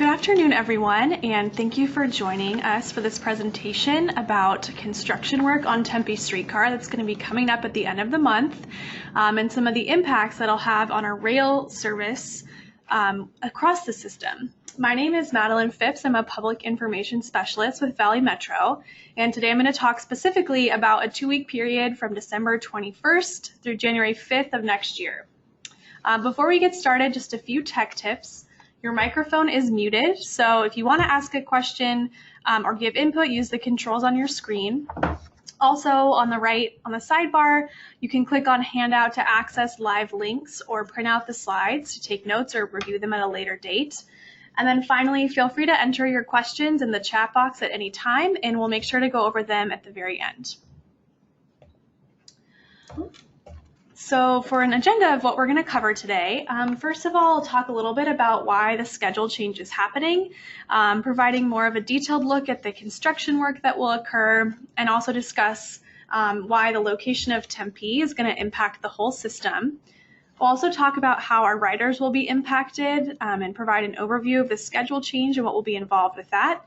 Good afternoon, everyone, and thank you for joining us for this presentation about construction work on Tempe Streetcar that's going to be coming up at the end of the month, and some of the impacts that it'll have on our rail service across the system. My name is Madeline Phipps. I'm a public information specialist with Valley Metro, and today I'm going to talk specifically about a 2-week period from December 21st through January 5th of next year. Before we get started, just a few tech tips. Your microphone is muted, so if you want to ask a question or give input, use the controls on your screen. Also, on the right, on the sidebar, you can click on Handout to access live links or print out the slides to take notes or review them at a later date. And then finally, feel free to enter your questions in the chat box at any time, and we'll make sure to go over them at the very end. So for an agenda of what we're going to cover today, first of all, I'll talk a little bit about why the schedule change is happening, providing more of a detailed look at the construction work that will occur, and also discuss why the location of Tempe is going to impact the whole system. We'll also talk about how our riders will be impacted and provide an overview of the schedule change and what will be involved with that.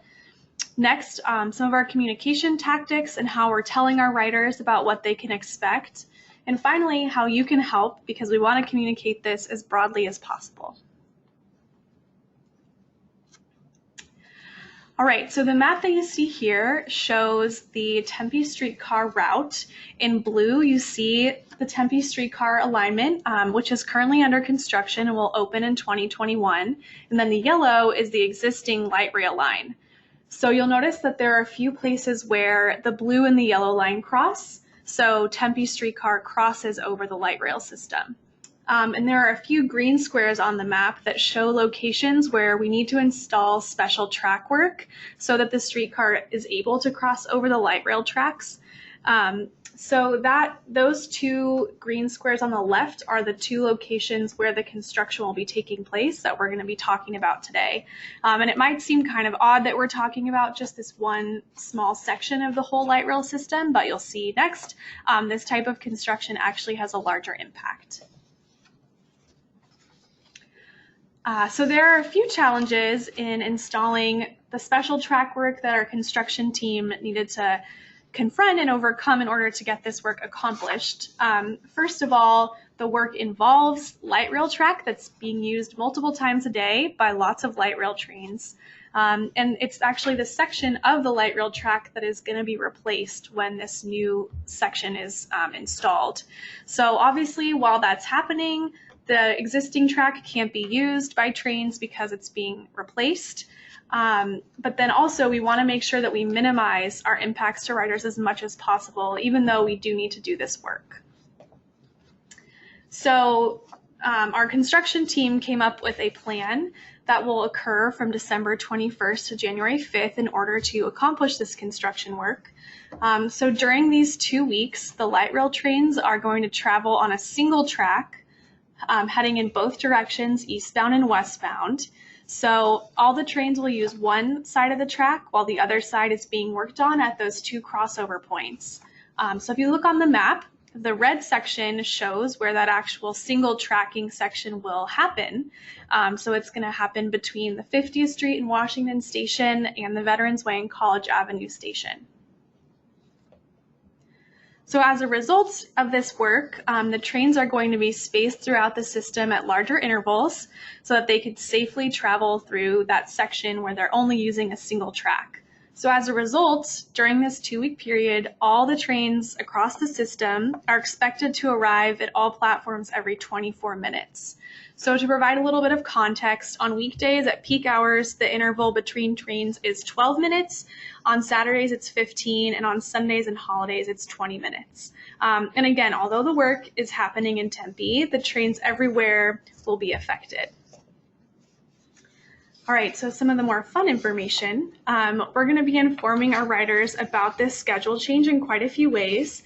Next, some of our communication tactics and how we're telling our riders about what they can expect. And finally, how you can help, because we want to communicate this as broadly as possible. All right, so the map that you see here shows the Tempe Streetcar route. In blue, you see the Tempe Streetcar alignment, which is currently under construction and will open in 2021. And then the yellow is the existing light rail line. So you'll notice that there are a few places where the blue and the yellow line cross. So Tempe Streetcar crosses over the light rail system. And there are a few green squares on the map that show locations where we need to install special track work so that the streetcar is able to cross over the light rail tracks. So those two green squares on the left are the two locations where the construction will be taking place that we're going to be talking about today. And it might seem kind of odd that we're talking about just this one small section of the whole light rail system, but you'll see next, this type of construction actually has a larger impact. So there are a few challenges in installing the special track work that our construction team needed to confront and overcome in order to get this work accomplished. First of all, the work involves light rail track that's being used multiple times a day by lots of light rail trains. And it's actually the section of the light rail track that is going to be replaced when this new section is installed. So obviously, while that's happening, the existing track can't be used by trains because it's being replaced. But then also we want to make sure that we minimize our impacts to riders as much as possible, even though we do need to do this work. So our construction team came up with a plan that will occur from December 21st to January 5th in order to accomplish this construction work. So during these 2 weeks, the light rail trains are going to travel on a single track, heading in both directions, eastbound and westbound. So all the trains will use one side of the track while the other side is being worked on at those two crossover points. So if you look on the map, the red section shows where that actual single tracking section will happen. So it's going to happen between the 50th Street and Washington Station and the Veterans Way and College Avenue Station. So as a result of this work, the trains are going to be spaced throughout the system at larger intervals so that they could safely travel through that section where they're only using a single track. So as a result, during this 2-week period, all the trains across the system are expected to arrive at all platforms every 24 minutes. So to provide a little bit of context, on weekdays at peak hours, the interval between trains is 12 minutes. On Saturdays, it's 15, and on Sundays and holidays, it's 20 minutes. And again, although the work is happening in Tempe, the trains everywhere will be affected. All right, so some of the more fun information. We're going to be informing our riders about this schedule change in quite a few ways.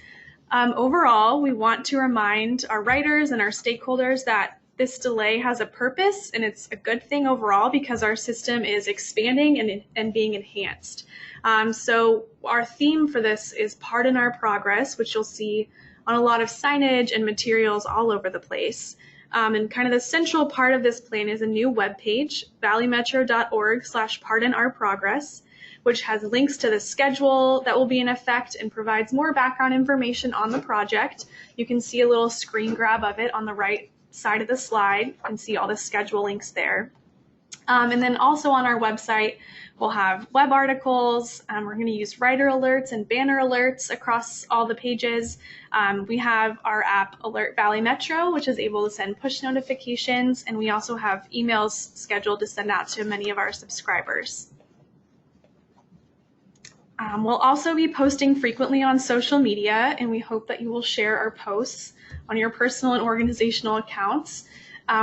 Overall, we want to remind our riders and our stakeholders that this delay has a purpose, and it's a good thing overall because our system is expanding and being enhanced. So our theme for this is Pardon Our Progress, which you'll see on a lot of signage and materials all over the place. And kind of the central part of this plan is a new webpage, valleymetro.org/pardon-our-progress, which has links to the schedule that will be in effect and provides more background information on the project. You can see a little screen grab of it on the right side of the slide. You can see all the schedule links there. And then also on our website, we'll have web articles. We're going to use writer alerts and banner alerts across all the pages. We have our app Alert Valley Metro, which is able to send push notifications. And we also have emails scheduled to send out to many of our subscribers. We'll also be posting frequently on social media, and we hope that you will share our posts on your personal and organizational accounts.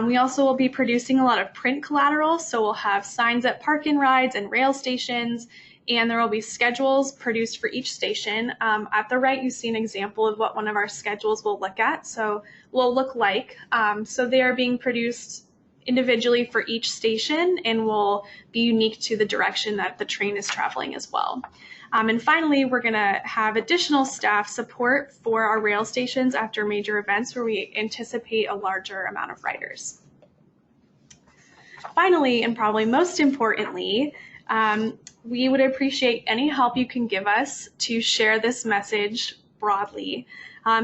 We also will be producing a lot of print collateral, so we'll have signs at park-in rides and rail stations, and there will be schedules produced for each station. At the right, you see an example of what one of our schedules will look like. So they are being produced individually for each station and will be unique to the direction that the train is traveling as well. And finally, we're going to have additional staff support for our rail stations after major events where we anticipate a larger amount of riders. Finally, and probably most importantly, we would appreciate any help you can give us to share this message broadly.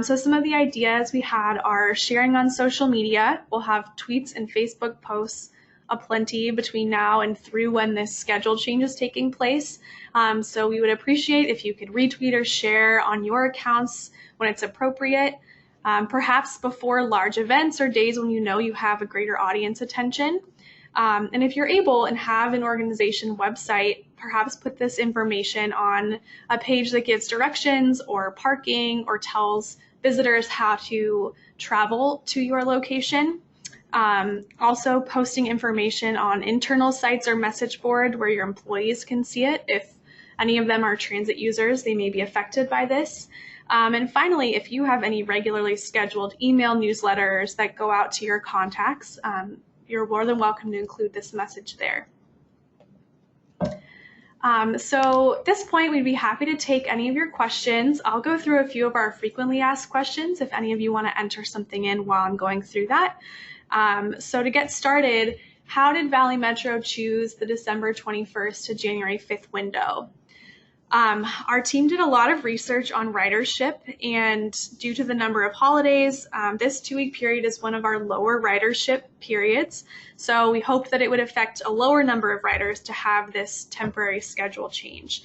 So some of the ideas we had are sharing on social media. We'll have tweets and Facebook posts aplenty between now and through when this schedule change is taking place. So we would appreciate if you could retweet or share on your accounts when it's appropriate, perhaps before large events or days when you know you have a greater audience attention. And if you're able and have an organization website, perhaps put this information on a page that gives directions or parking or tells visitors how to travel to your location. Also posting information on internal sites or message board where your employees can see it. If any of them are transit users, they may be affected by this. And finally, if you have any regularly scheduled email newsletters that go out to your contacts, you're more than welcome to include this message there. So at this point, we'd be happy to take any of your questions. I'll go through a few of our frequently asked questions if any of you want to enter something in while I'm going through that. So to get started, how did Valley Metro choose the December 21st to January 5th window? Our team did a lot of research on ridership, and due to the number of holidays, this 2-week period is one of our lower ridership periods. So we hoped that it would affect a lower number of riders to have this temporary schedule change.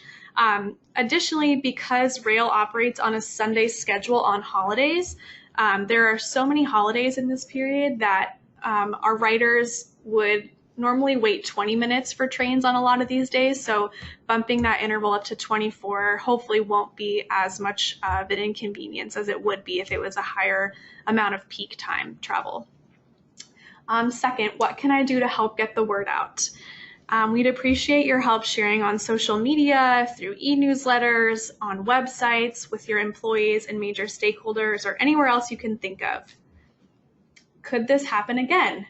Additionally, because rail operates on a Sunday schedule on holidays, there are so many holidays in this period that our riders would normally wait 20 minutes for trains on a lot of these days, so bumping that interval up to 24 hopefully won't be as much of an inconvenience as it would be if it was a higher amount of peak time travel. Second, what can I do to help get the word out? We'd appreciate your help sharing on social media, through e-newsletters, on websites, with your employees and major stakeholders, or anywhere else you can think of. Could this happen again?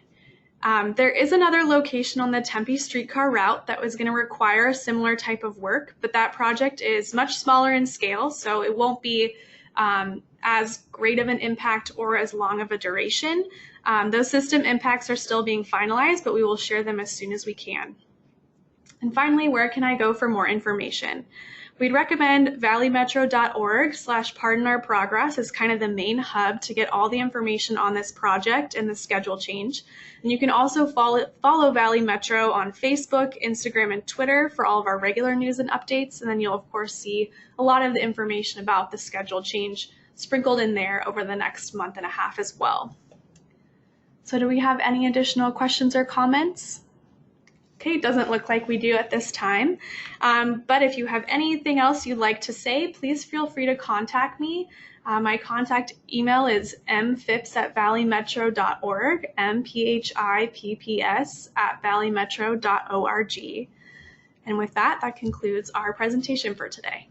There is another location on the Tempe Streetcar route that was going to require a similar type of work, but that project is much smaller in scale, so it won't be as great of an impact or as long of a duration. Those system impacts are still being finalized, but we will share them as soon as we can. And finally, where can I go for more information? We'd recommend valleymetro.org/pardon-our-progress as kind of the main hub to get all the information on this project and the schedule change. And you can also follow Valley Metro on Facebook, Instagram, and Twitter for all of our regular news and updates. And then you'll, of course, see a lot of the information about the schedule change sprinkled in there over the next month and a half as well. So do we have any additional questions or comments? Okay, doesn't look like we do at this time. But if you have anything else you'd like to say, please feel free to contact me. My contact email is mphipps@valleymetro.org, mphipps@valleymetro.org. And with that, that concludes our presentation for today.